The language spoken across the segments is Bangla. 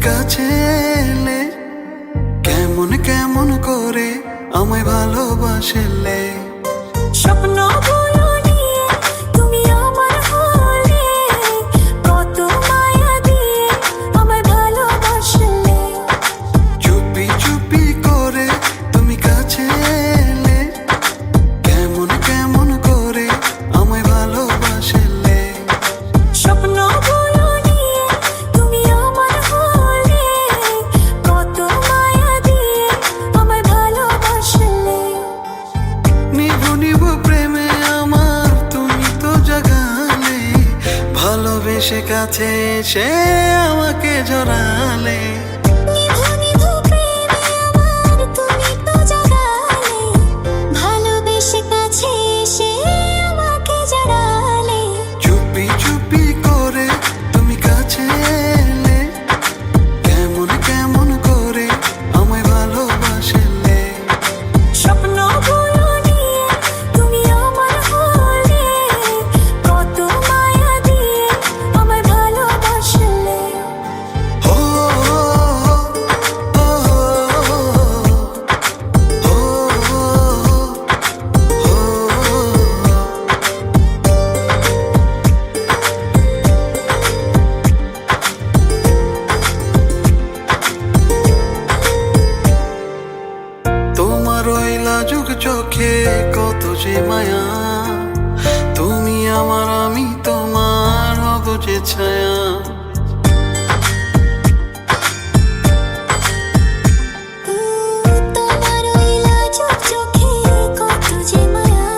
কাছে এলে কেমন কেমন করে আমায় ভালোবাসলে। স্বপ্ন বলো নিয়ে তুমি আমার হলে, কত মায়া দিয়ে আমায় ভালোবাসলে। চুপি চুপি করে তুমি কাছে এলে কেমন কেমন করে আমায় ভালোবাসলে। স্বপ্ন বলো নিয়ে তুমি আমার হলে, কত মায়া দিয়ে আমায় ভালোবাসলে। নিভু নিভু প্রেমে আমার তুমি তো জাগালে, ভালোবেসে কাছে এসে আমাকে জড়ালে। নিভু নিভু প্রেমে আমার তুমি তো জাগালে, ভালোবেসে কাছে এসে আমাকে জড়ালে। চুপি চুপি করে তুমি কাছে এলে কেমন কেমন করে আমায় ভালোবাসলে। স্বপ্ন বলো নিয়ে তুমি আমার হলে, কত মায়া দিয়ে আমায় ভালোবাসলে। ও ও ও তোমার ওই লাজুক চোখে কত যে মায়া, তুমি আমার আমি তোমার হব যে ছায়া। তোমার ওই লাজুক চোখে কত যে মায়া,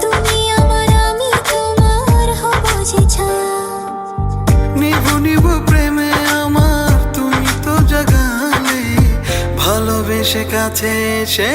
তুমি আমার আমি তোমার হব যে ছায়া। নিভু নিভু প্রেমে আমার তুমি তো জাগালে, ভালোবেসে কাছে এসে